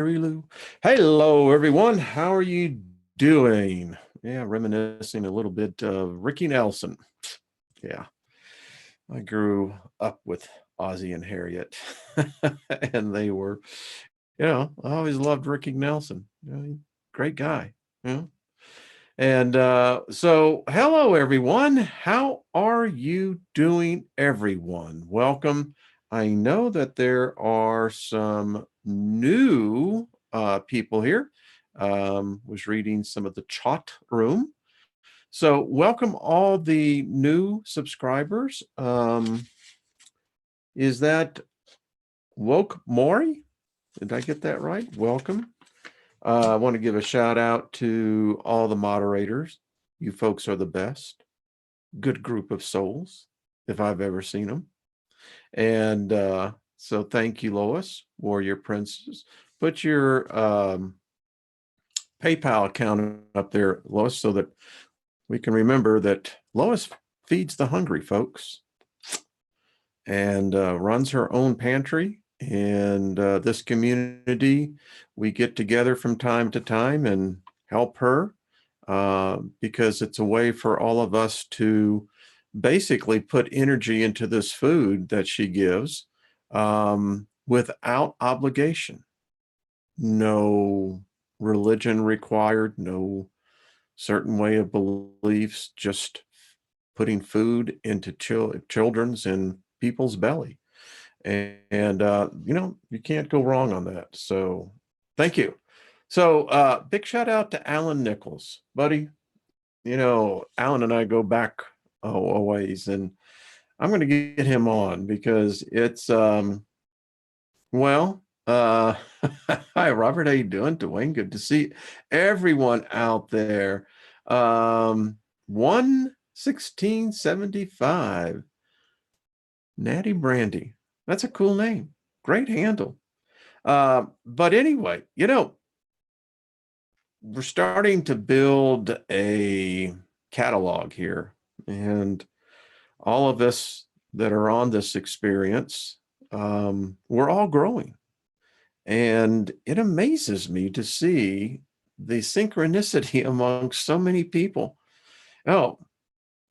Mary Lou. Hello, everyone. How are you doing? Yeah, reminiscing a little bit of Ricky Nelson. Yeah, I grew up with Ozzie and Harriet, and they were, I always loved Ricky Nelson. Great guy. Yeah. And so, hello, everyone. How are you doing, everyone? Welcome. I know that there are some new people here. Was reading some of the chat room. So, welcome all the new subscribers. Is that Woke Mori? Did I get that right? Welcome. I want to give a shout out to all the moderators. You folks are the best. Good group of souls, if I've ever seen them. And so thank you, Lois, Warrior Princess. Put your PayPal account up there, Lois, so that we can remember that Lois feeds the hungry, folks, and runs her own pantry. And this community, we get together from time to time and help her because it's a way for all of us to basically put energy into this food that she gives without obligation. No religion required, no certain way of beliefs, just putting food into children's and people's belly. And you can't go wrong on that. So thank you. So big shout out to Alan Nichols, buddy. Alan and I go back a ways, and I'm going to get him on because it's well, hi Robert, how you doing? Dwayne, good to see everyone out there. 11675 Natty Brandy. That's a cool name. Great handle. But anyway, we're starting to build a catalog here, and all of us that are on this experience, we're all growing. And it amazes me to see the synchronicity amongst so many people. Oh,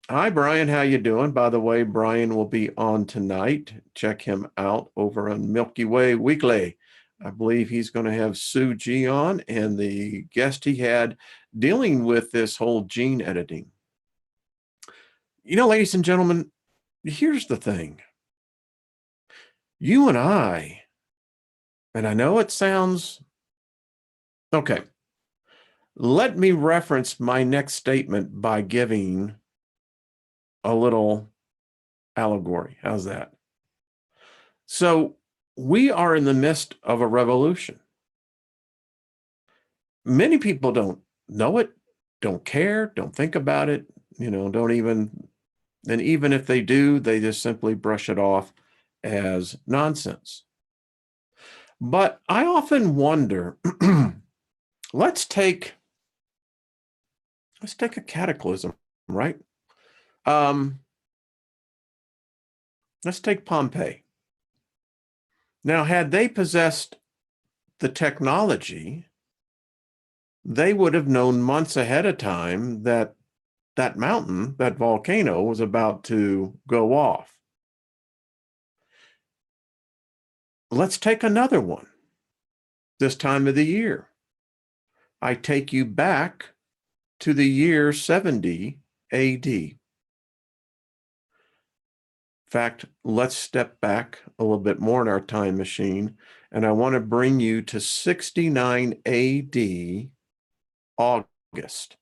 hi, Brian. How you doing? By the way, Brian will be on tonight. Check him out over on Milky Way Weekly. I believe he's going to have Sue G on, and the guest he had dealing with this whole gene editing. Ladies and gentlemen, here's the thing. You and I know it sounds okay. Let me reference my next statement by giving a little allegory. How's that? So we are in the midst of a revolution. Many people don't know it, don't care, don't think about it, don't even, and even if they do, they just simply brush it off as nonsense. But I often wonder, let's take a cataclysm, right? Let's take Pompeii. Now, had they possessed the technology, they would have known months ahead of time that that mountain, that volcano, was about to go off. Let's take another one. This time of the year, I take you back to the year 70 AD. In fact, let's step back a little bit more in our time machine, and I want to bring you to 69 AD, August.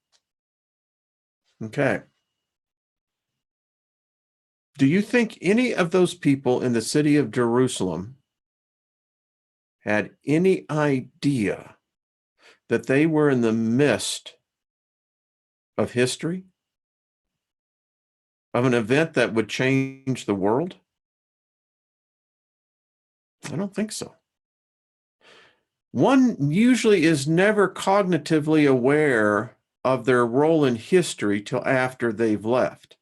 Okay. Do you think any of those people in the city of Jerusalem had any idea that they were in the midst of history, of an event that would change the world? I don't think so. One usually is never cognitively aware of their role in history till after they've left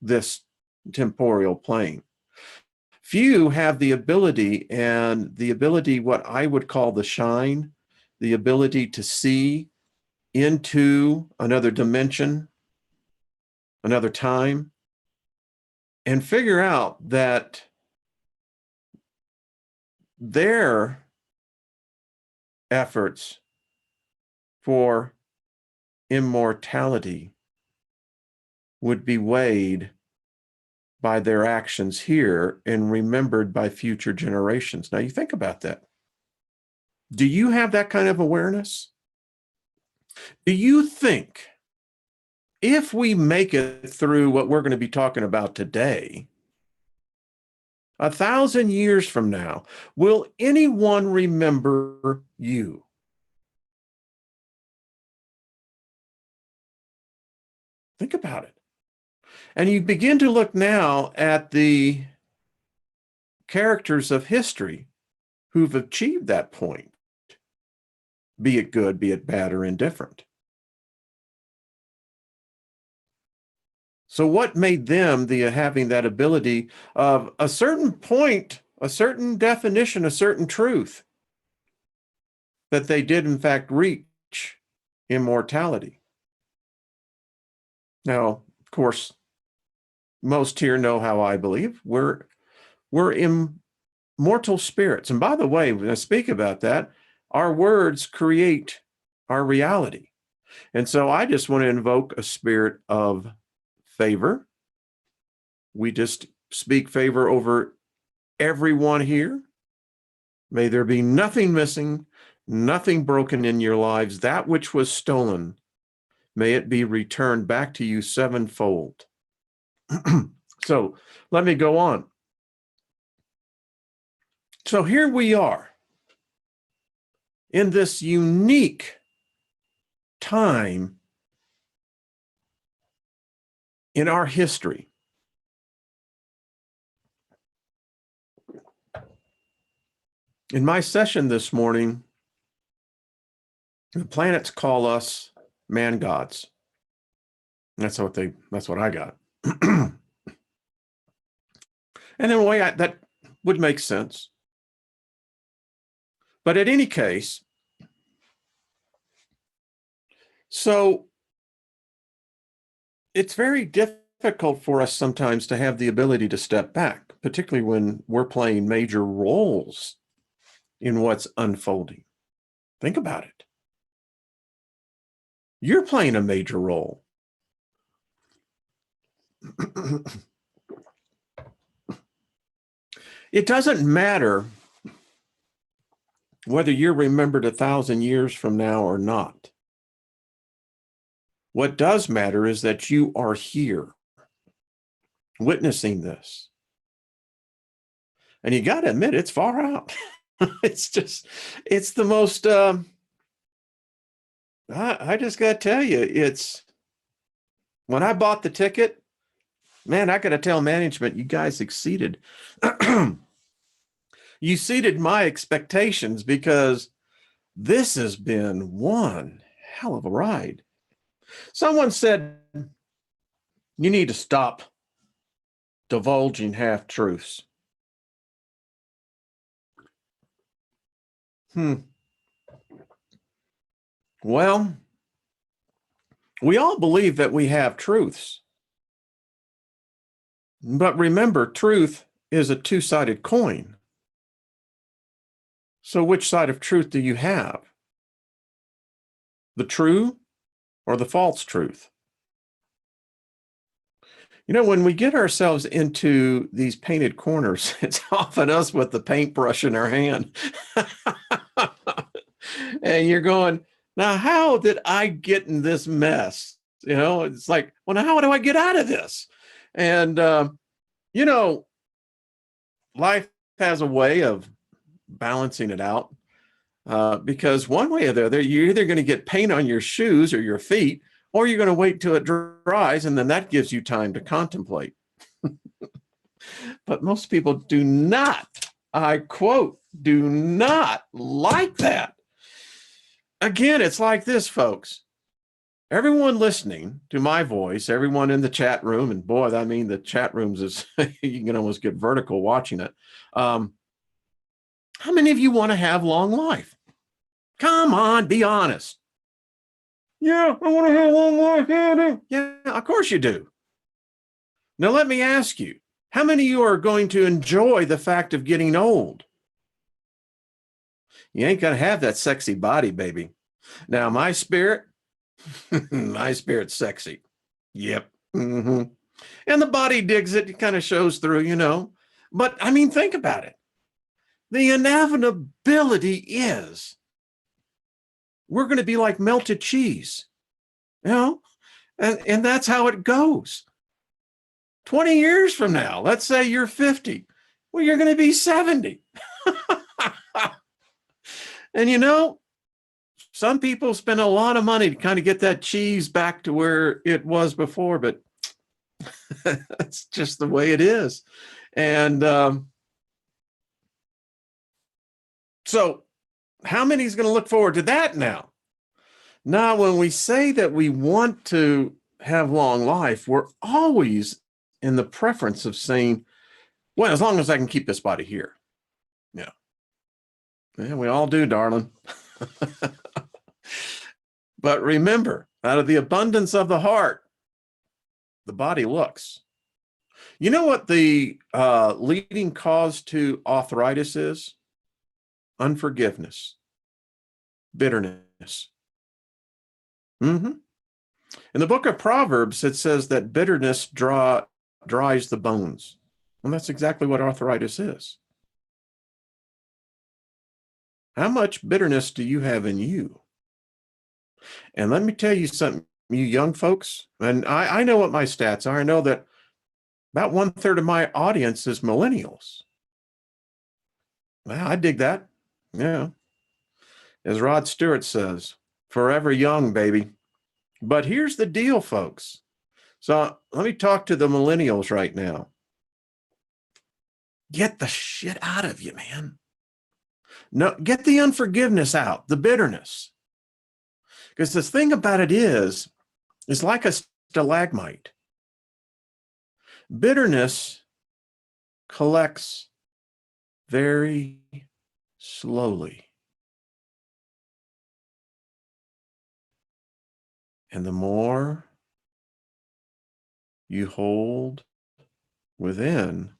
this temporal plane. Few have the ability, what I would call the shine, the ability to see into another dimension, another time, and figure out that their efforts for immortality would be weighed by their actions here and remembered by future generations. Now, you think about that. Do you have that kind of awareness? Do you think if we make it through what we're going to be talking about today, 1,000 years from now, will anyone remember you? Think about it. And you begin to look now at the characters of history who've achieved that point, be it good, be it bad, or indifferent. So what made them having that ability of a certain point, a certain definition, a certain truth, that they did in fact reach immortality? Now, of course, most here know how I believe. We're immortal spirits. And by the way, when I speak about that, our words create our reality. And so I just want to invoke a spirit of favor. We just speak favor over everyone here. May there be nothing missing, nothing broken in your lives. That which was stolen, may it be returned back to you sevenfold. So let me go on. So here we are in this unique time in our history. In my session this morning, the planets call us man gods. That's what I got. And in a way, that would make sense. But in any case, so it's very difficult for us sometimes to have the ability to step back, particularly when we're playing major roles in what's unfolding. Think about it. You're playing a major role. It doesn't matter whether you're remembered 1,000 years from now or not. What does matter is that you are here witnessing this. And you got to admit, it's far out. It's the most, I just got to tell you, when I bought the ticket, man, I got to tell management, you guys exceeded. You exceeded my expectations, because this has been one hell of a ride. Someone said, you need to stop divulging half-truths. Well, we all believe that we have truths. But remember, truth is a two-sided coin. So which side of truth do you have? The true or the false truth? You know, when we get ourselves into these painted corners, it's often us with the paintbrush in our hand. And you're going, now, how did I get in this mess? You know, it's like, well, now how do I get out of this? And, you know, life has a way of balancing it out, because one way or the other, you're either going to get paint on your shoes or your feet, or you're going to wait till it dries, and then that gives you time to contemplate. But most people do not, I quote, do not like that. Again, it's like this, folks. Everyone listening to my voice, everyone in the chat room, and boy, I mean, the chat rooms is, you can almost get vertical watching it. How many of you want to have long life? Come on, be honest. Yeah, I want to have a long life, Andy. Yeah, of course you do. Now, let me ask you, how many of you are going to enjoy the fact of getting old? You ain't going to have that sexy body, baby. Now, my spirit, my spirit's sexy. Yep. Mm-hmm. And the body digs it. It kind of shows through, you know. But I mean, think about it. The inevitability is we're going to be like melted cheese, you know, and that's how it goes. 20 years from now, let's say you're 50. Well, you're going to be 70. And you know, some people spend a lot of money to kind of get that cheese back to where it was before, but that's just the way it is. And so how many is going to look forward to that now? Now, when we say that we want to have long life, we're always in the preference of saying, well, as long as I can keep this body here. Yeah. Yeah, we all do, darling. But remember, out of the abundance of the heart, the body looks. You know what the leading cause to arthritis is? Unforgiveness, bitterness. Mm-hmm. In the book of Proverbs, it says that bitterness dries the bones. And that's exactly what arthritis is. How much bitterness do you have in you? And let me tell you something, you young folks, and I know what my stats are. I know that about 1/3 of my audience is millennials. Well, I dig that. Yeah. As Rod Stewart says, forever young, baby. But here's the deal, folks. So let me talk to the millennials right now. Get the shit out of you, man. No, get the unforgiveness out, the bitterness. Because the thing about it is, it's like a stalagmite. Bitterness collects very slowly. And the more you hold within,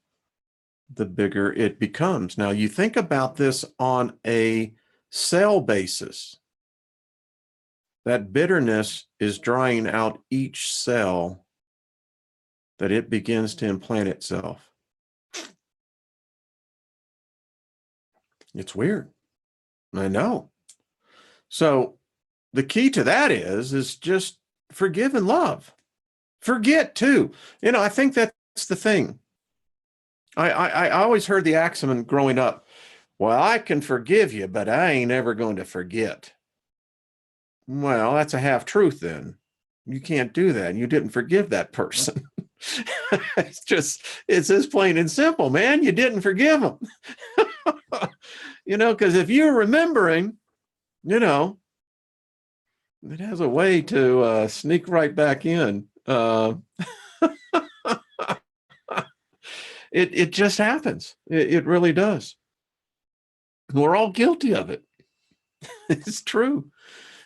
the bigger it becomes. Now, you think about this on a cell basis. That bitterness is drying out each cell that it begins to implant itself. It's weird. I know. So the key to that is just forgive and love. Forget too. You know, I think that's the thing. I always heard the axiom growing up, well, I can forgive you, but I ain't ever going to forget. Well, that's a half truth then. You can't do that. You didn't forgive that person. It's as plain and simple, man. You didn't forgive them. You know, because if you're remembering, you know, it has a way to sneak right back in. It just happens. It really does. We're all guilty of it. It's true.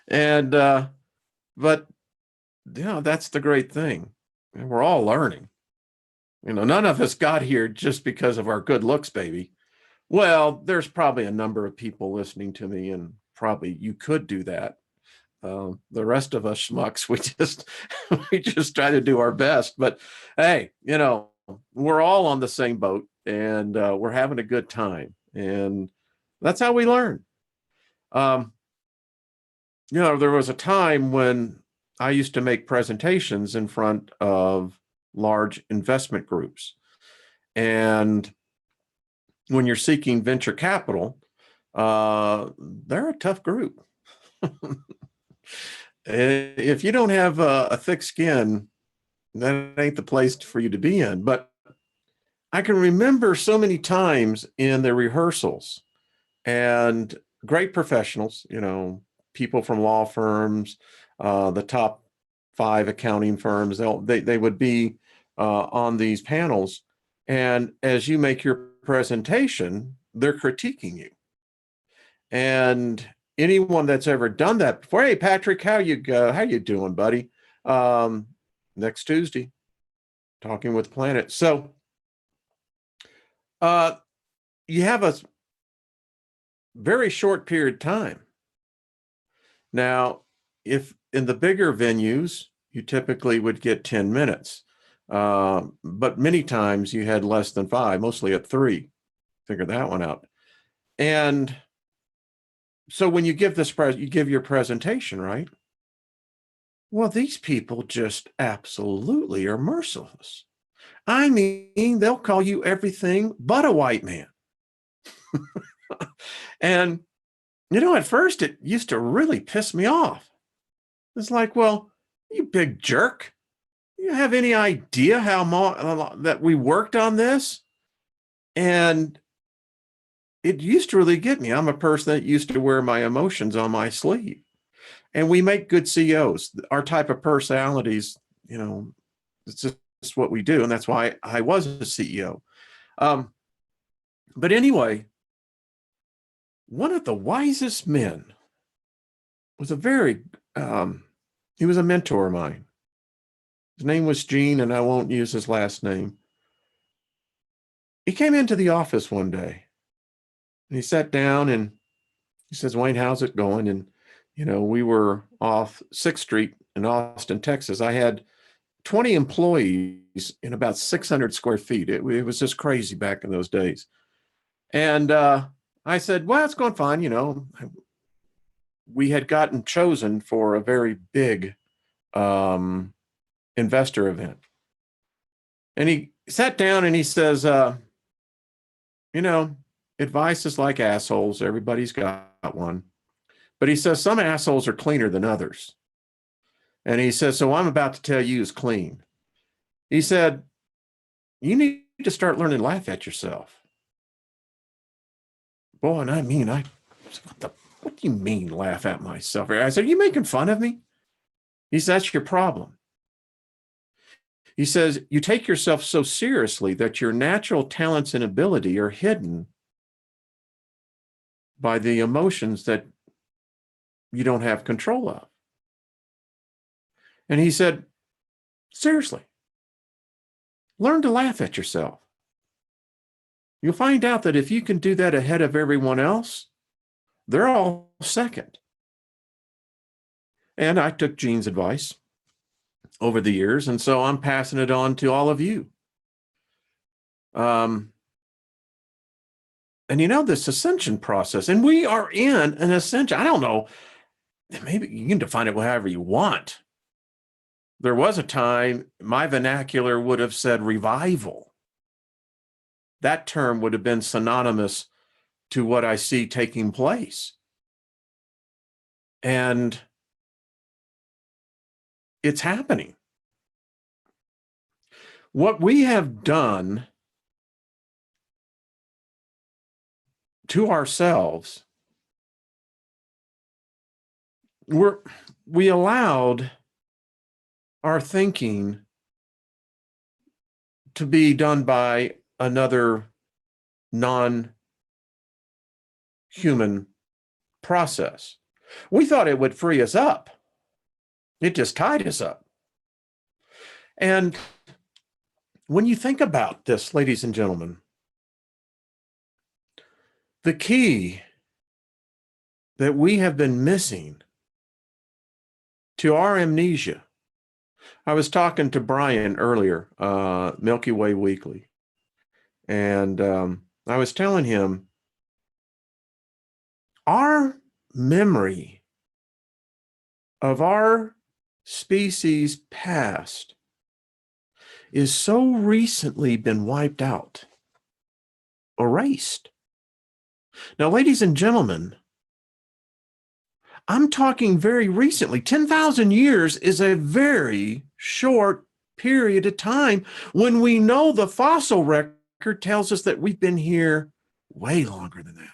And but you know, that's the great thing. And we're all learning. You know, none of us got here just because of our good looks, baby. Well, there's probably a number of people listening to me, and probably you could do that. The rest of us schmucks, we just try to do our best. But hey, you know, we're all on the same boat, and we're having a good time, and that's how we learn. You know, there was a time when I used to make presentations in front of large investment groups, and when you're seeking venture capital, they're a tough group. If you don't have a thick skin, that ain't the place for you to be in. But I can remember so many times in the rehearsals, and great professionals, you know, people from law firms, the top 5 accounting firms, they would be on these panels. And as you make your presentation, they're critiquing you. And anyone that's ever done that before, hey, Patrick, how you doing, buddy? Next Tuesday, Talking with Planet. So you have a very short period of time. Now, if in the bigger venues, you typically would get 10 minutes. But many times you had less than 5, mostly at 3. Figure that one out. And so when you give you give your presentation, right? Well, these people just absolutely are merciless. I mean, they'll call you everything but a white man. And, at first it used to really piss me off. It's like, well, you big jerk. You have any idea how that we worked on this? And it used to really get me. I'm a person that used to wear my emotions on my sleeve. And we make good CEOs. Our type of personalities, it's just what we do. And that's why I was a CEO. But anyway, one of the wisest men was he was a mentor of mine. His name was Gene, and I won't use his last name. He came into the office one day and he sat down and he says, Wayne, how's it going? And, we were off 6th Street in Austin, Texas. I had 20 employees in about 600 square feet. It was just crazy back in those days. And I said, well, it's going fine. We had gotten chosen for a very big investor event. And he sat down and he says, advice is like assholes. Everybody's got one. But he says some assholes are cleaner than others. And he says, so I'm about to tell you is clean. He said, you need to start learning to laugh at yourself. Boy, and I mean, what do you mean laugh at myself? I said, are you making fun of me? He said, that's your problem. He says, you take yourself so seriously that your natural talents and ability are hidden by the emotions that you don't have control of. And he said, seriously, learn to laugh at yourself. You'll find out that if you can do that ahead of everyone else, they're all second. And I took Gene's advice over the years, and so I'm passing it on to all of you. And this ascension process, and we are in an ascension. I don't know, maybe you can define it however you want. There was a time my vernacular would have said revival. That term would have been synonymous to what I see taking place. And it's happening. What we have done to ourselves, we allowed our thinking to be done by another non-human process. We thought it would free us up. It just tied us up. And when you think about this, ladies and gentlemen, the key that we have been missing to our amnesia. I was talking to Brian earlier, Milky Way Weekly, and I was telling him our memory of our species past is so recently been wiped out, erased. Now, ladies and gentlemen, I'm talking very recently. 10,000 years is a very short period of time when we know the fossil record tells us that we've been here way longer than that.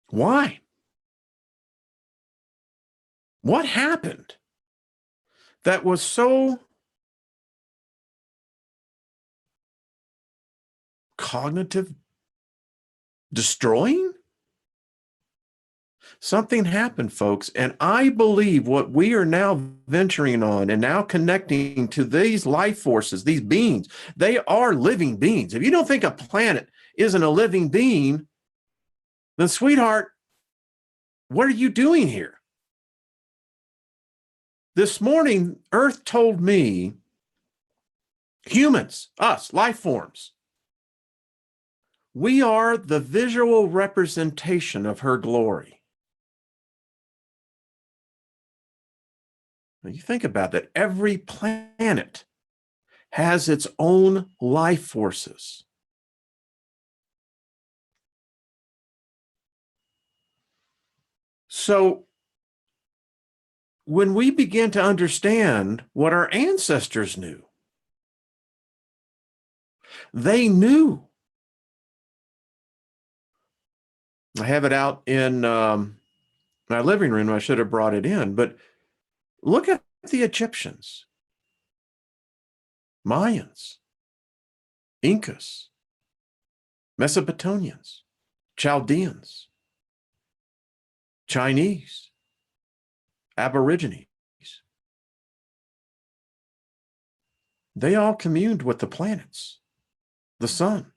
Why? What happened that was so cognitive destroying? Something happened, folks, and I believe what we are now venturing on and now connecting to these life forces, these beings, they are living beings. If you don't think a planet isn't a living being, then, sweetheart, what are you doing here? This morning, Earth told me, humans, us, life forms, we are the visual representation of her glory. Now, you think about that. Every planet has its own life forces. So when we begin to understand what our ancestors knew, they knew. I have it out in my living room. I should have brought it in, but look at the Egyptians, Mayans, Incas, Mesopotamians, Chaldeans, Chinese, Aborigines. They all communed with the planets, the sun.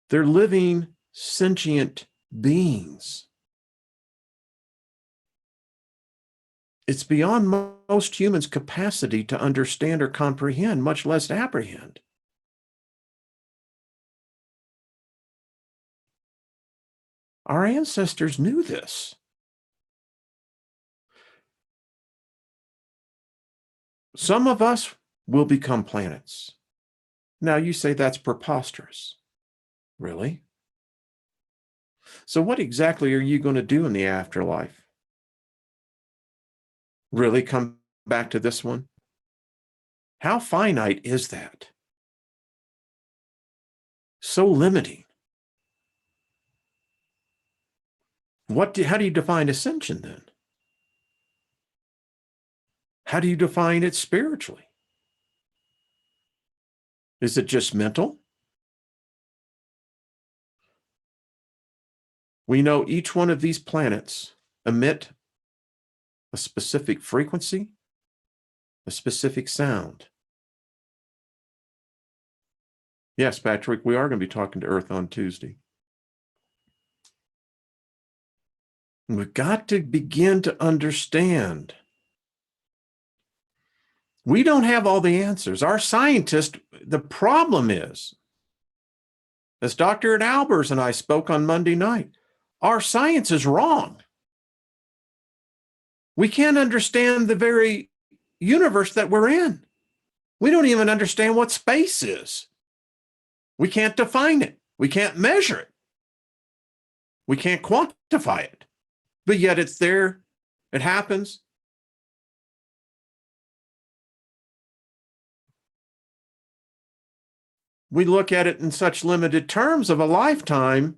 They're living, sentient beings. It's beyond most humans' capacity to understand or comprehend, much less apprehend. Our ancestors knew this. Some of us will become planets. Now, you say that's preposterous. Really? So what exactly are you going to do in the afterlife? Really come back to this one? How finite is that? So limiting. How do you define ascension then? How do you define it spiritually? Is it just mental? We know each one of these planets emit a specific frequency, a specific sound. Yes, Patrick, we are going to be talking to Earth on Tuesday. We've got to begin to understand. We don't have all the answers. Our scientists, the problem is, as Dr. Albers and I spoke on Monday night, our science is wrong. We can't understand the very universe that we're in. We don't even understand what space is. We can't define it. We can't measure it. We can't quantify it. But yet it's there. It happens. We look at it in such limited terms of a lifetime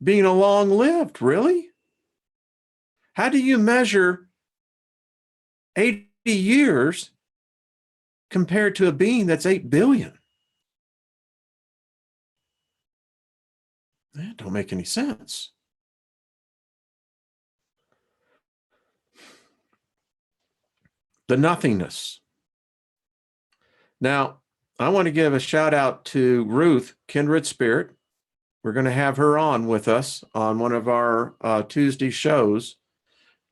being a long-lived, really? How do you measure 80 years compared to a being that's 8 billion? That don't make any sense. The nothingness. Now, I want to give a shout out to Ruth, Kindred Spirit. We're going to have her on with us on one of our Tuesday shows.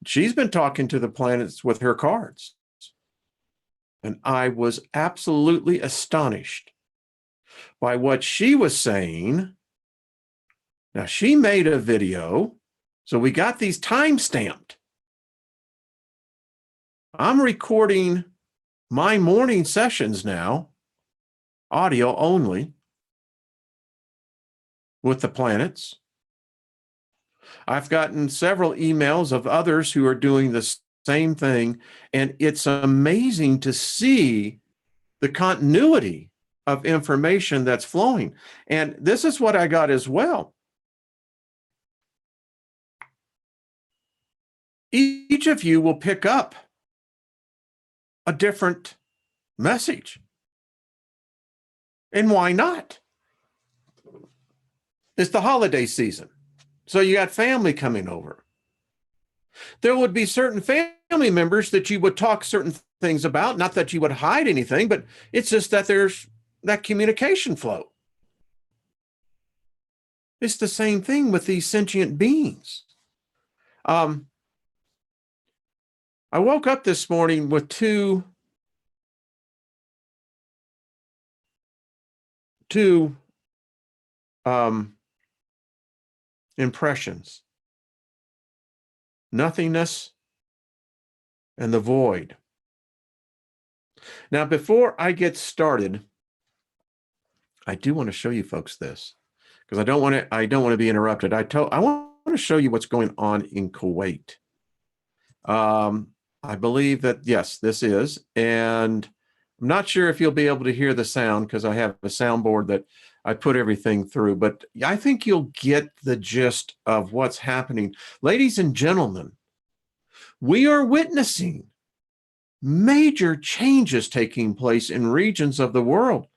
She's been talking to the planets with her cards. And I was absolutely astonished by what she was saying. Now, she made a video, so we got these time-stamped. I'm recording my morning sessions now, audio only, with the planets. I've gotten several emails of others who are doing the same thing, and it's amazing to see the continuity of information that's flowing. And this is what I got as well. Each of you will pick up a different message. And why not? It's the holiday season. So you got family coming over. There would be certain family members that you would talk certain things about, not that you would hide anything, but it's just that there's that communication flow. It's the same thing with these sentient beings. I woke up this morning with two impressions: nothingness and the void. Now, before I get started, I do want to show you folks this, because I don't want to be interrupted. I want to show you what's going on in Kuwait. I believe that, yes, this is, and I'm not sure if you'll be able to hear the sound because I have a soundboard that I put everything through, but I think you'll get the gist of what's happening. Ladies and gentlemen, we are witnessing major changes taking place in regions of the world.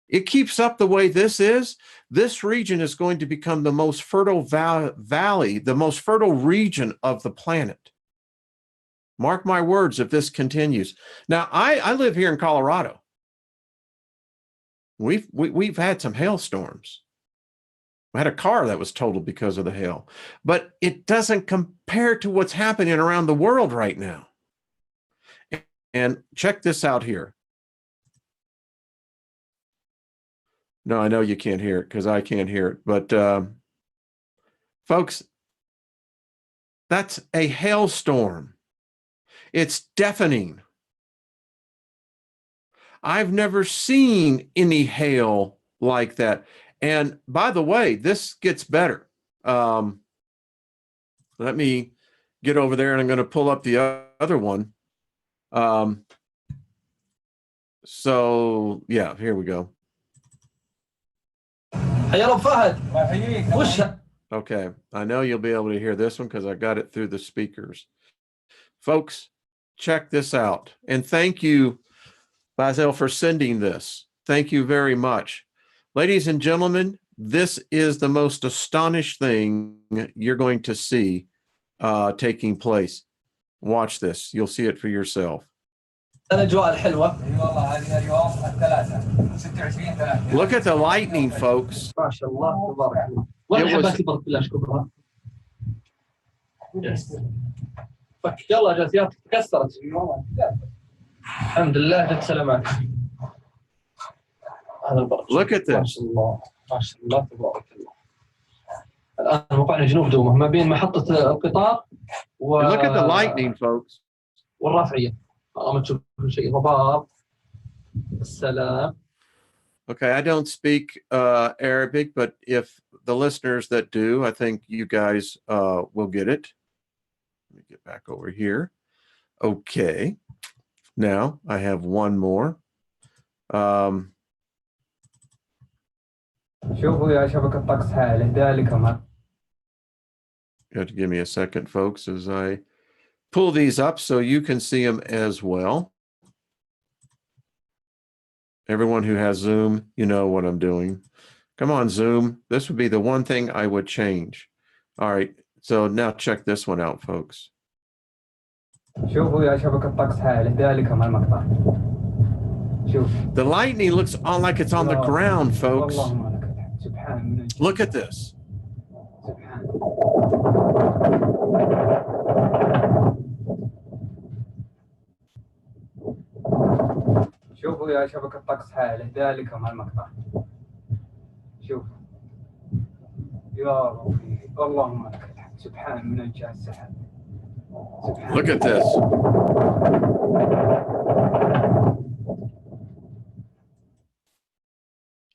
It keeps up the way this is, this region is going to become the most fertile valley, the most fertile region of the planet. Mark my words if this continues. Now, I live here in Colorado. We've had some hailstorms. I had a car that was totaled because of the hail, but it doesn't compare to what's happening around the world right now. And check this out here. No, I know you can't hear it because I can't hear it, but folks, that's a hailstorm. It's deafening. I've never seen any hail like that. And by the way, this gets better. Let me get over there and I'm going to pull up the other one. So yeah, here we go. Okay, I know you'll be able to hear this one because I got it through the speakers. Folks, check this out. And thank you, Basil, for sending this. Thank you very much. Ladies and gentlemen, this is the most astonished thing you're going to see taking place. Watch this. You'll see it for yourself. Look at the lightning, folks. Yes. Look at this. Look at the lightning, folks. Okay, I don't speak Arabic, but if the listeners that do, I think you guys will get it. Let me get back over here. Okay, now I have one more. You have to give me a second, folks, as I pull these up so you can see them as well. Everyone who has Zoom, you know what I'm doing. Come on, Zoom. This would be the one thing I would change. All right, so now check this one out, folks. The lightning looks like it's on the ground, folks. Look at this. شوفوا يا شبكة طقس هائل ذلك مع المقطع. شوف يا ربي اللهم لك الحمد سبحان من انشاء السحاب. Look at this.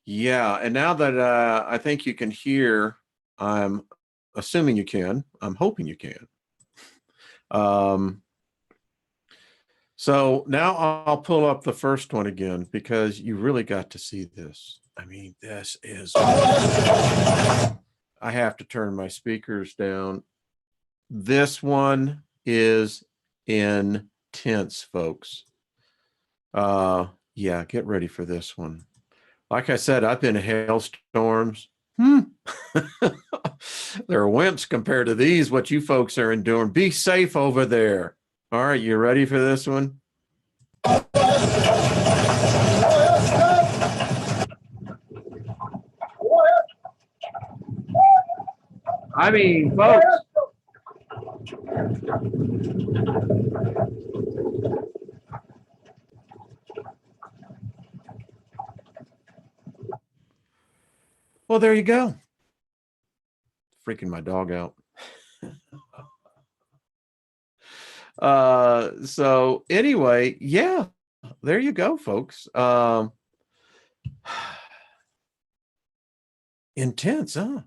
Yeah, and now that I think you can hear, I'm assuming you can. I'm hoping you can. So now I'll pull up the first one again because you really got to see this. I mean, this is, I have to turn my speakers down. This one is intense, folks. Yeah, get ready for this one. Like I said, I've been in hailstorms. They're wimps compared to these, what you folks are enduring. Be safe over there. All right, you ready for this one? I mean, folks. Well, there you go. Freaking my dog out. So anyway, yeah, there you go, folks. Intense, huh?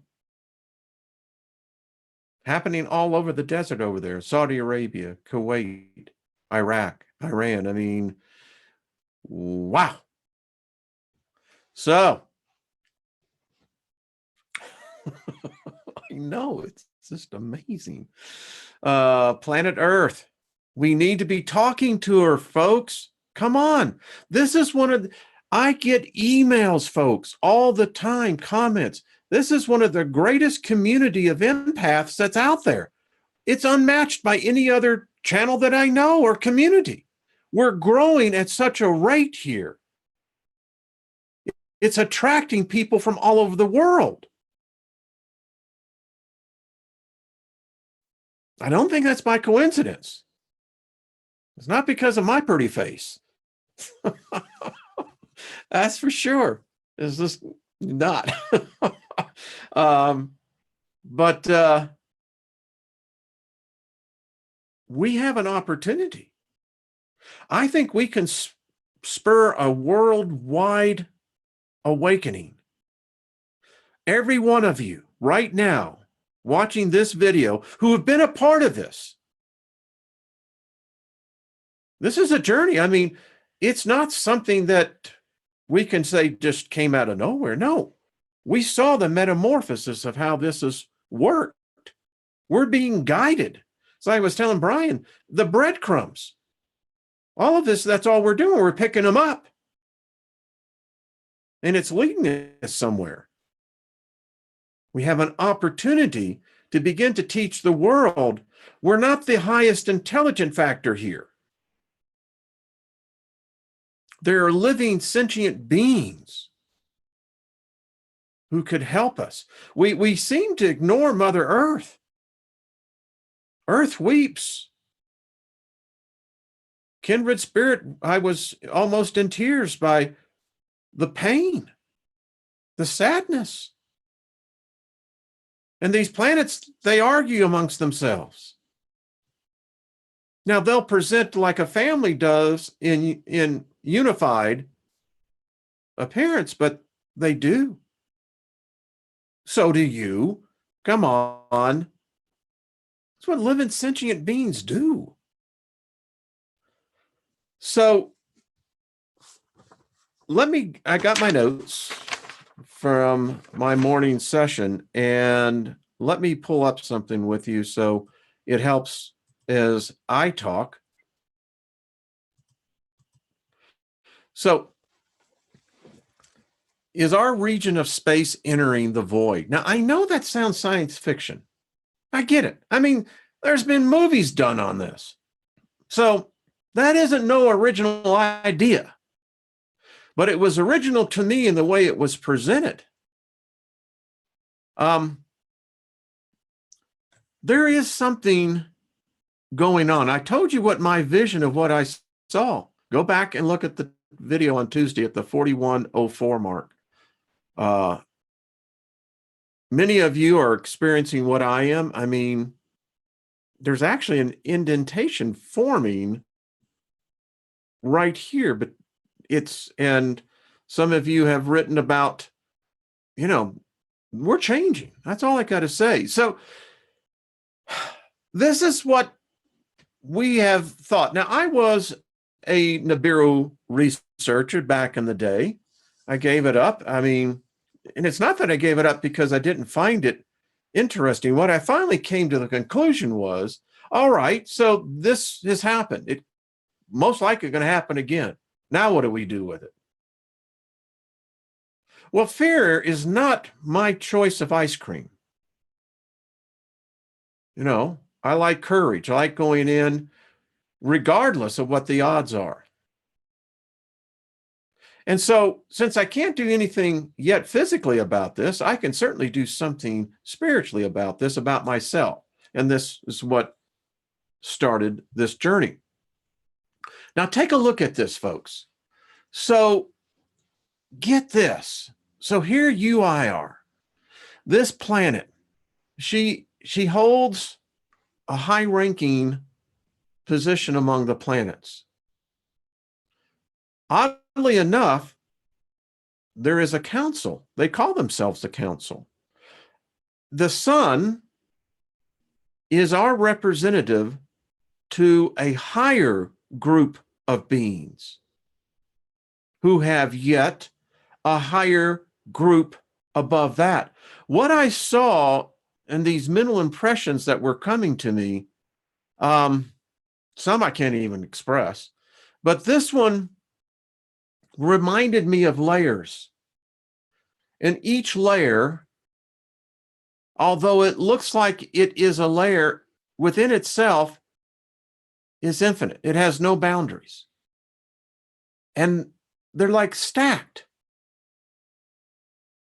Happening all over the desert over there. Saudi Arabia, Kuwait, Iraq, Iran. I mean, wow. So I know it's just amazing. Planet Earth. We need to be talking to her, folks. Come on. This is one of the, I get emails, folks, all the time, comments. This is one of the greatest community of empaths that's out there. It's unmatched by any other channel that I know or community. We're growing at such a rate here. It's attracting people from all over the world. I don't think that's by coincidence. It's not because of my pretty face. That's for sure. It's just not. But we have an opportunity. I think we can spur a worldwide awakening. Every one of you right now watching this video who have been a part of this. This is a journey. I mean, it's not something that we can say just came out of nowhere. No, we saw the metamorphosis of how this has worked. We're being guided. So I was telling Brian, the breadcrumbs, all of this, that's all we're doing. We're picking them up. And it's leading us somewhere. We have an opportunity to begin to teach the world we're not the highest intelligent factor here. There are living sentient beings who could help us. We seem to ignore Mother Earth. Earth weeps. Kindred spirit, I was almost in tears by the pain, the sadness. And these planets, they argue amongst themselves. Now, they'll present like a family does in unified appearance, but they do. So do you. Come on. That's what living sentient beings do. So I got my notes from my morning session, and let me pull up something with you so it helps as I talk. So, is our region of space entering the void? Now, I know that sounds science fiction. I get it. I mean, there's been movies done on this. So, that isn't no original idea. But it was original to me in the way it was presented. There is something going on. I told you what my vision of what I saw. Go back and look at the video on Tuesday at the 4104 mark. Many of you are experiencing what I am. I mean, there's actually an indentation forming right here, but and some of you have written about, we're changing. That's all I got to say. So this is what we have thought. Now, I was a Nibiru researcher back in the day. I gave it up. I mean, and it's not that I gave it up because I didn't find it interesting. What I finally came to the conclusion was, all right, so this has happened. It most likely going to happen again. Now, what do we do with it? Well, fear is not my choice of ice cream. You know, I like courage. I like going in regardless of what the odds are. And so, since I can't do anything yet physically about this, I can certainly do something spiritually about this, about myself. And this is what started this journey. Now, take a look at this, folks. So, get this. So, here you I are. This planet, she holds a high-ranking position among the planets. Oddly enough, there is a council. They call themselves the council. The sun is our representative to a higher group of beings who have yet a higher group above that. What I saw in these mental impressions that were coming to me, some I can't even express, but this one reminded me of layers. And each layer, although it looks like it is a layer within itself, is infinite. It has no boundaries. And they're like stacked.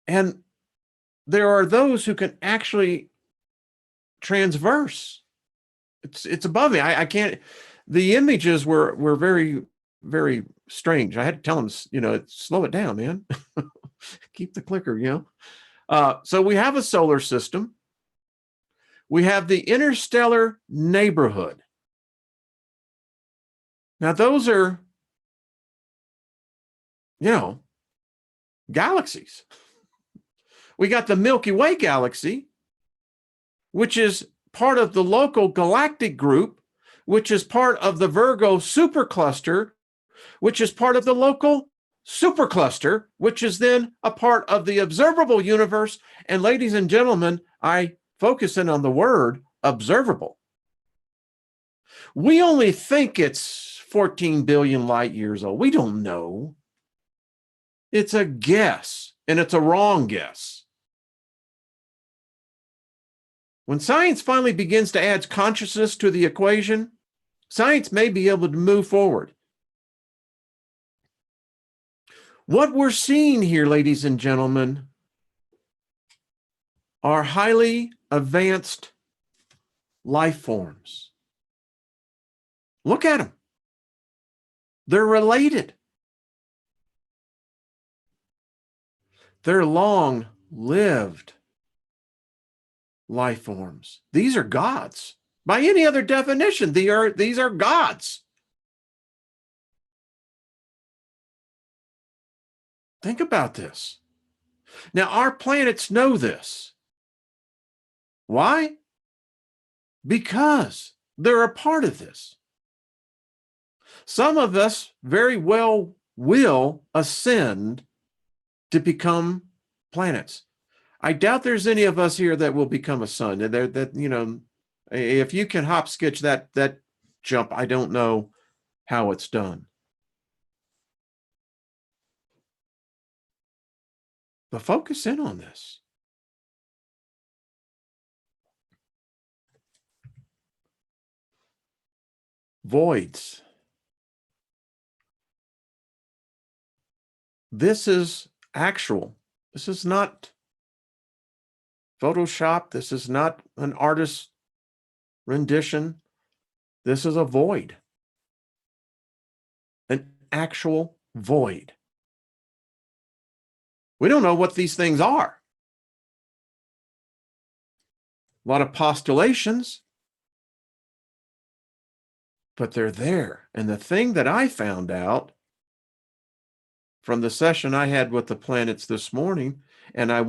And there are those who can actually transverse. It's above me. I can't. The images were very, very strange. I had to tell them, slow it down, man. Keep the clicker, So we have a solar system. We have the interstellar neighborhood. Now, those are, galaxies. We got the Milky Way galaxy, which is part of the local galactic group, which is part of the Virgo supercluster, which is part of the local supercluster, which is then a part of the observable universe. And ladies and gentlemen, I focus in on the word observable. We only think it's 14 billion light years old. We don't know. It's a guess, and it's a wrong guess. When science finally begins to add consciousness to the equation, science may be able to move forward. What we're seeing here, ladies and gentlemen, are highly advanced life forms. Look at them. They're related. They're long-lived life forms. These are gods. By any other definition, these are gods. Think about this. Now, our planets know this. Why? Because they're a part of this. Some of us very well will ascend to become planets. I doubt there's any of us here that will become a sun. If you can hop sketch that jump, I don't know how it's done. But focus in on this. Voids. This is actual. This is not Photoshop. This is not an artist's rendition. This is a void. An actual void. We don't know what these things are. A lot of postulations, but they're there. And the thing that I found out from the session I had with the planets this morning, and I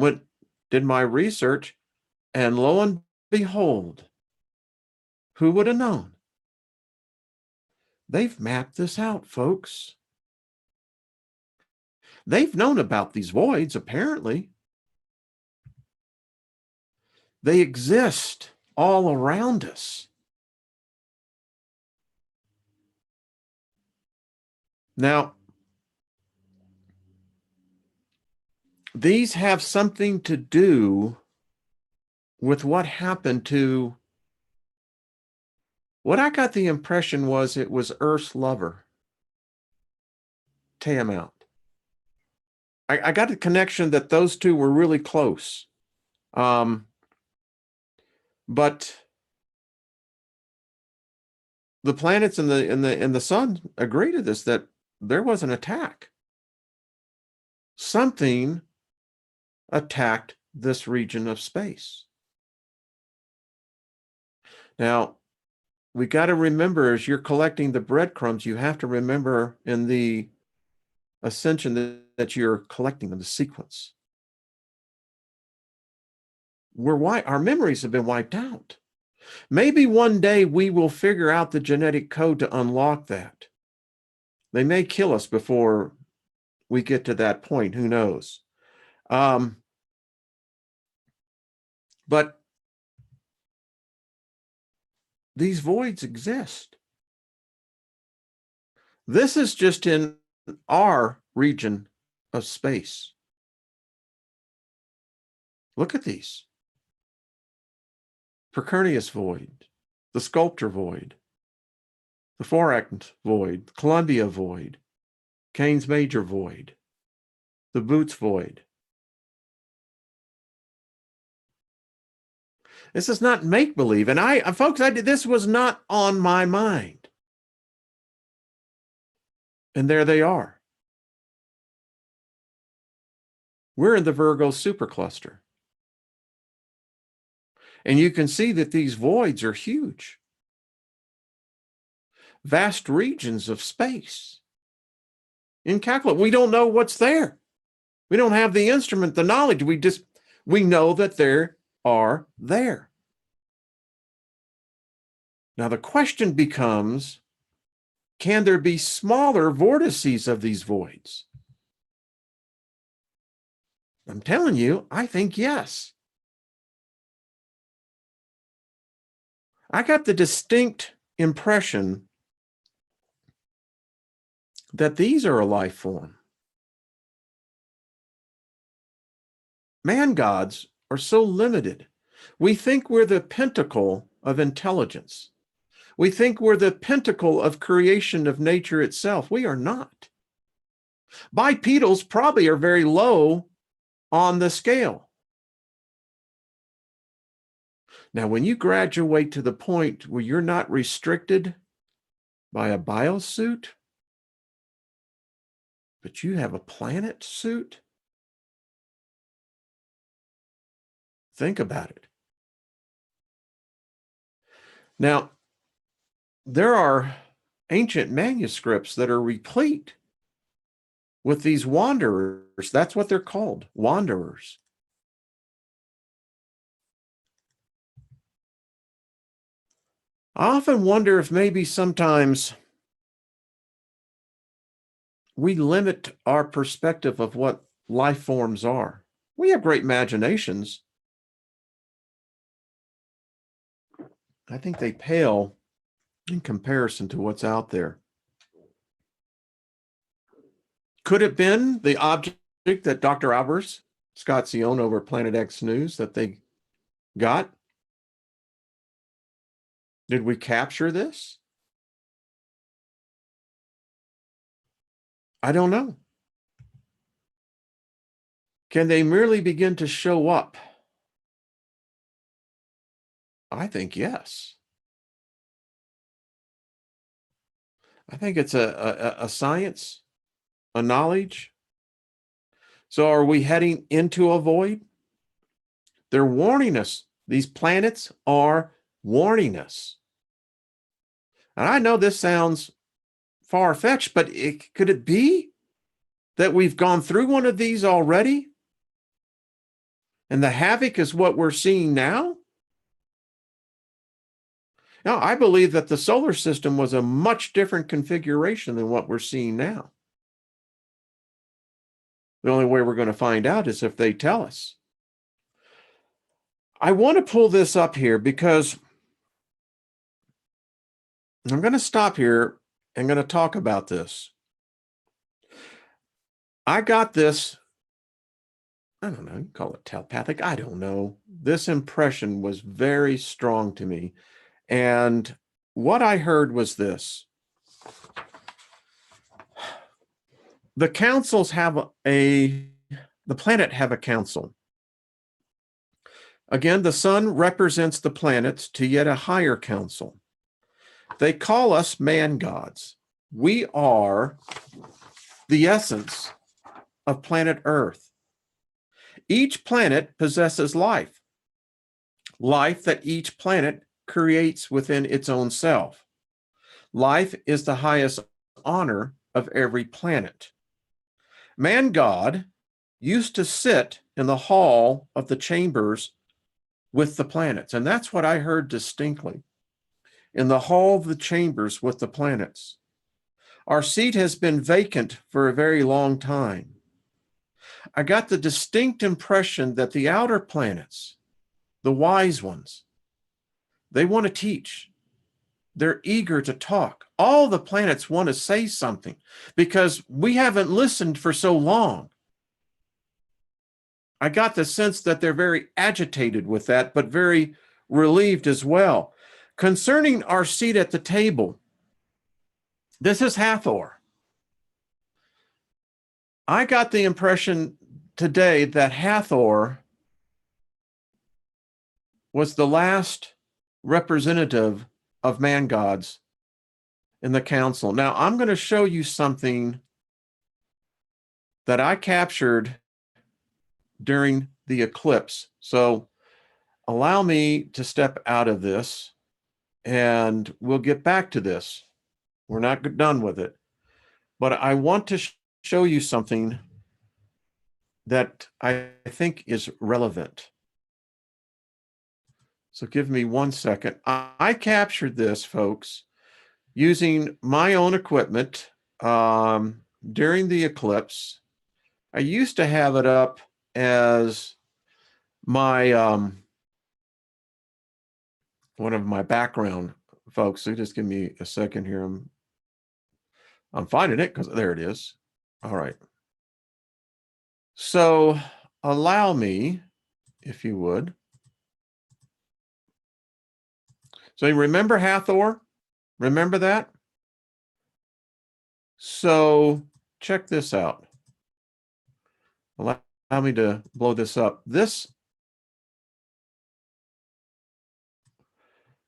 did my research, and lo and behold, who would have known? They've mapped this out, folks. They've known about these voids, apparently. They exist all around us. Now, these have something to do with what happened to what I got the impression was it was Earth's lover, Tiamat. I got the connection that those two were really close. But the planets and the sun agree to this, that there was an attack. Something attacked this region of space. Now, we got to remember, as you're collecting the breadcrumbs, you have to remember in the ascension that you're collecting in the sequence. Our memories have been wiped out. Maybe one day we will figure out the genetic code to unlock that. They may kill us before we get to that point. Who knows? But these voids exist. This is just in our region of space. Look at these. Precuneus void, the Sculptor void, the Thorax void, Columbia void, Cain's Major void, the Boots void. This is not make-believe. And folks, this was not on my mind. And there they are. We're in the Virgo supercluster. And you can see that these voids are huge. Vast regions of space. Incalculable. We don't know what's there. We don't have the instrument, the knowledge. We know that there are there. Now the question becomes, can there be smaller vortices of these voids? I'm telling you, I think yes. I got the distinct impression that these are a life form. Man gods are so limited. We think we're the pinnacle of intelligence. We think we're the pinnacle of creation of nature itself. We are not. Bipedals probably are very low on the scale. Now, when you graduate to the point where you're not restricted by a biosuit, but you have a planet suit, think about it. Now, there are ancient manuscripts that are replete with these wanderers. That's what they're called, wanderers. I often wonder if maybe sometimes we limit our perspective of what life forms are. We have great imaginations. I think they pale in comparison to what's out there. Could it have been the object that Dr. Albers, Scott Sion over Planet X News, that they got? Did we capture this? I don't know. Can they merely begin to show up? I think yes. I think it's a science, a knowledge. So are we heading into a void? They're warning us. These planets are warning us. And I know this sounds far-fetched, but could it be that we've gone through one of these already? And the havoc is what we're seeing now? Now, I believe that the solar system was a much different configuration than what we're seeing now. The only way we're going to find out is if they tell us. I want to pull this up here because I'm going to stop here. I'm going to talk about this. I got this I don't know, you call it telepathic. I don't know. This impression was very strong to me. And what I heard was this. The councils have the planet have a council. Again, the sun represents the planets to yet a higher council. They call us man gods. We are the essence of planet Earth. Each planet possesses life, life that each planet creates within its own self. Life is the highest honor of every planet. Man God used to sit in the hall of the chambers with the planets, and that's what I heard distinctly. In the hall of the chambers with the planets. Our seat has been vacant for a very long time. I got the distinct impression that the outer planets, the wise ones, they want to teach. They're eager to talk. All the planets want to say something because we haven't listened for so long. I got the sense that they're very agitated with that, but very relieved as well. Concerning our seat at the table, this is Hathor. I got the impression today that Hathor was the last representative of man gods in the council. Now, I'm going to show you something that I captured during the eclipse. So allow me to step out of this and we'll get back to this. We're not done with it, but I want to show you something that I think is relevant. So give me 1 second. I captured this, folks, using my own equipment during the eclipse. I used to have it up as my one of my background folks. So just give me a second here. I'm finding it because there it is. All right. So allow me, if you would. So you remember Hathor? Remember that? So check this out. Allow me to blow this up. This,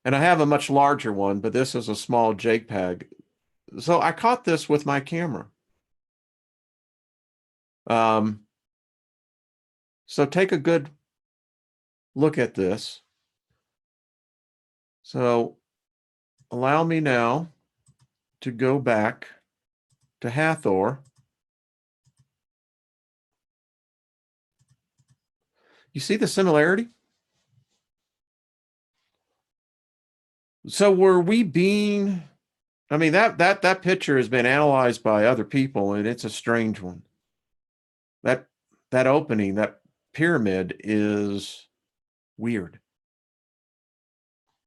and I have a much larger one, but this is a small JPEG. So I caught this with my camera. So take a good look at this. So allow me now to go back to Hathor. You see the similarity? So were we being, I mean, that picture has been analyzed by other people and it's a strange one. That opening, that pyramid is weird.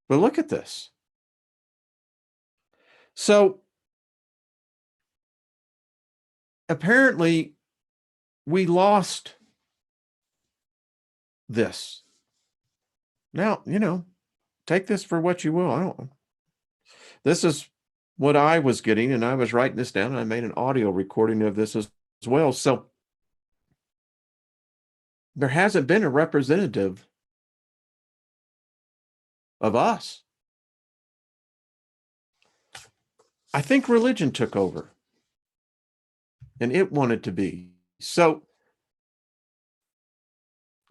But look at this. So apparently we lost this. Now, you know, take this for what you will. This is what I was getting, and I was writing this down, and I made an audio recording of this as well. So there hasn't been a representative of us. I think religion took over, and it wanted to be. So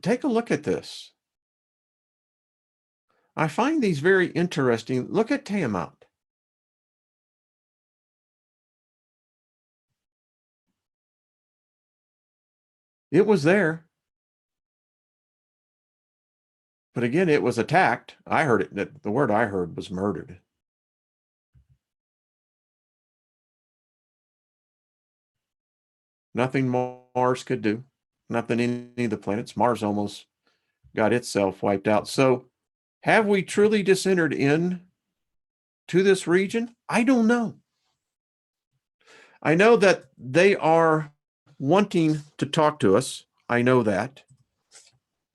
take a look at this. I find these very interesting. Look at Tiamat. It was there. But again, it was attacked. I heard it. The word I heard was murdered. Nothing Mars could do. Nothing any of the planets. Mars almost got itself wiped out. So have we truly just entered in to this region? I don't know. I know that they are wanting to talk to us. I know that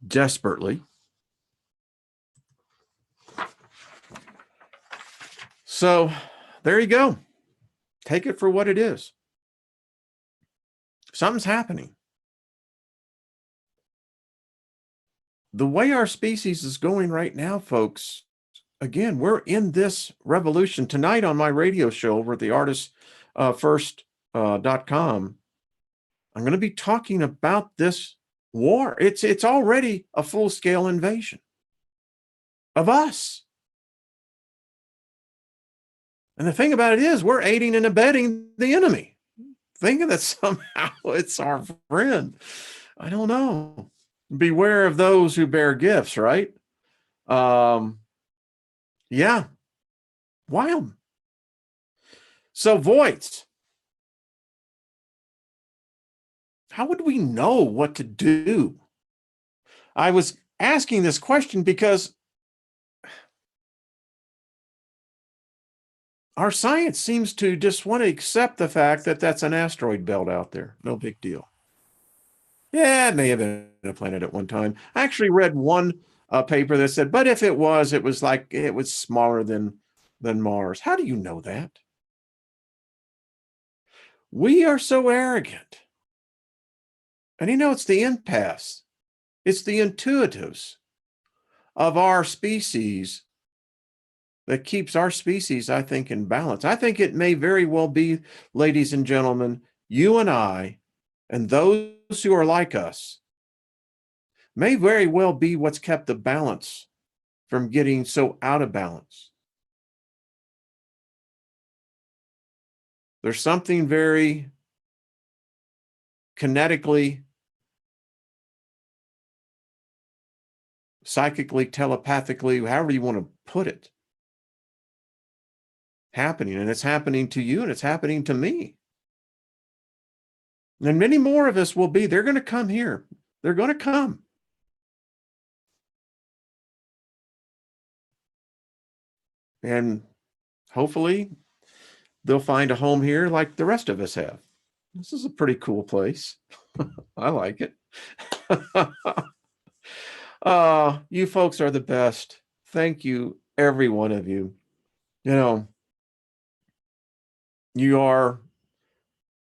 desperately. So there you go. Take it for what it is. Something's happening. The way our species is going right now, folks, again, we're in this revolution. Tonight on my radio show over at the artistfirst.com, I'm going to be talking about this war. It's already a full-scale invasion of us. And the thing about it is, we're aiding and abetting the enemy, thinking that somehow it's our friend. I don't know. Beware of those who bear gifts, right? Yeah. Wild. So voids. How would we know what to do? I was asking this question because our science seems to just want to accept the fact that that's an asteroid belt out there. No big deal. Yeah, it may have been a planet at one time. I actually read one paper that said, but if it was like it was smaller than Mars. How do you know that? We are so arrogant. And it's the impasse. It's the intuitives of our species that keeps our species, I think, in balance. I think it may very well be, ladies and gentlemen, you and I, and those who are like us, may very well be what's kept the balance from getting so out of balance. There's something very kinetically, psychically, telepathically, however you want to put it, happening. And it's happening to you and it's happening to me. And many more of us will be. They're going to come here. They're going to come. And hopefully they'll find a home here like the rest of us have. This is a pretty cool place. I like it. You folks are the best. Thank you, every one of you. You are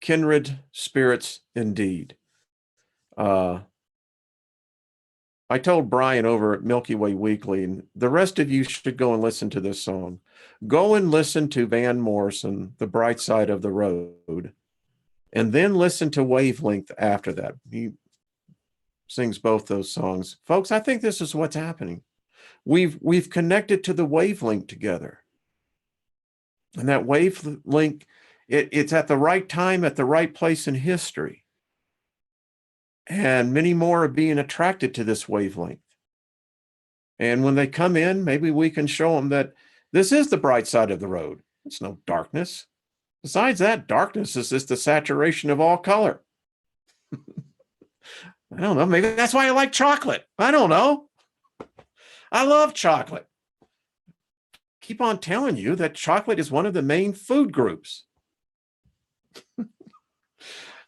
kindred spirits indeed. I told Brian over at Milky Way Weekly, and the rest of you should go and listen to this song. Go and listen to Van Morrison, The Bright Side of the Road, and then listen to Wavelength after that. He sings both those songs. Folks, I think this is what's happening. We've connected to the wavelength together. And that wavelength, it's at the right time, at the right place in history. And many more are being attracted to this wavelength. And when they come in, maybe we can show them that this is the bright side of the road. It's no darkness. Besides that, darkness is just the saturation of all color. I don't know. Maybe that's why I like chocolate. I don't know. I love chocolate. Keep on telling you that chocolate is one of the main food groups.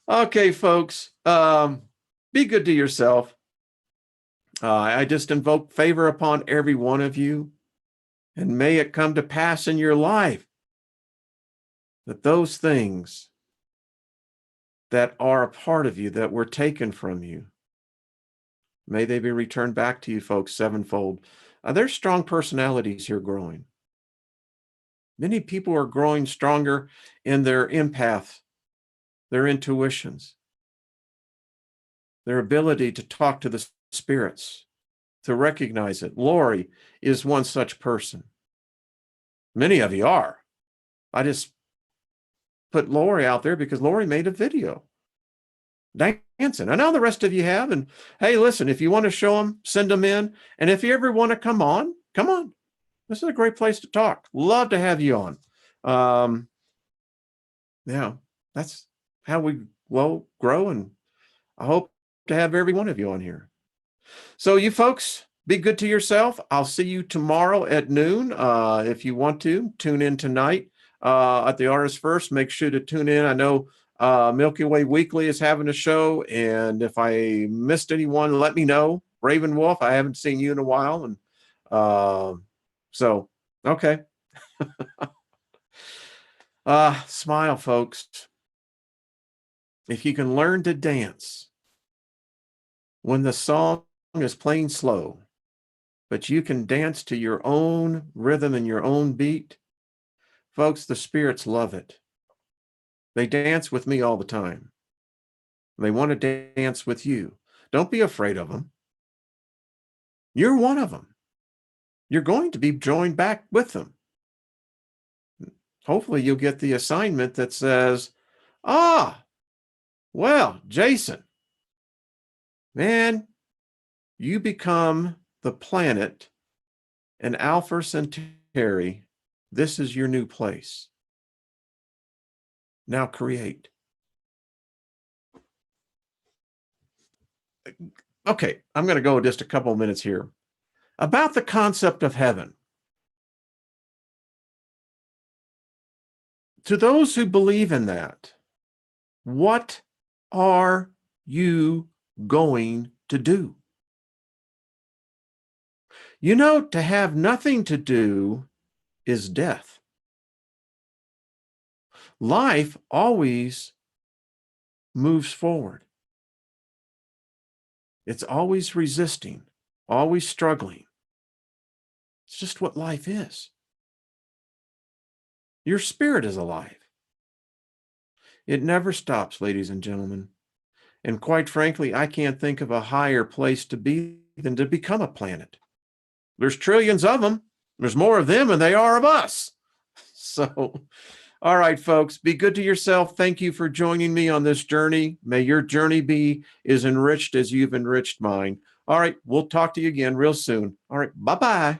Okay, folks. Be good to yourself. I just invoke favor upon every one of you, and may it come to pass in your life that those things that are a part of you that were taken from you, may they be returned back to you, folks, sevenfold. There's strong personalities here growing. Many people are growing stronger in their empath, their intuitions, their ability to talk to the spirits, to recognize it. Lori is one such person. Many of you are. I just put Lori out there because Lori made a video dancing. I know the rest of you have. And hey, listen, if you want to show them, send them in. And if you ever want to come on, come on. This is a great place to talk. Love to have you on. Yeah, that's how we grow. And I hope to have every one of you on here. So you folks, be good to yourself. I'll see you tomorrow at noon. If you want to, tune in tonight at the Artist First. Make sure to tune in. I know Milky Way Weekly is having a show, and if I missed anyone, let me know. Raven Wolf, I haven't seen you in a while, and so okay. Smile, folks. If you can learn to dance when the song is playing slow, but you can dance to your own rhythm and your own beat, folks, the spirits love it. They dance with me all the time. They want to dance with you. Don't be afraid of them. You're one of them. You're going to be joined back with them. Hopefully you'll get the assignment that says, well, Jason, man, you become the planet and Alpha Centauri. This is your new place. Now create. Okay, I'm going to go just a couple of minutes here about the concept of heaven. To those who believe in that, what are you going to do? You know, to have nothing to do is death. Life always moves forward. It's always resisting, always struggling. It's just what life is. Your spirit is alive. It never stops, ladies and gentlemen. And quite frankly, I can't think of a higher place to be than to become a planet. There's trillions of them. There's more of them than they are of us. So, all right, folks, be good to yourself. Thank you for joining me on this journey. May your journey be as enriched as you've enriched mine. All right, we'll talk to you again real soon. All right, bye-bye.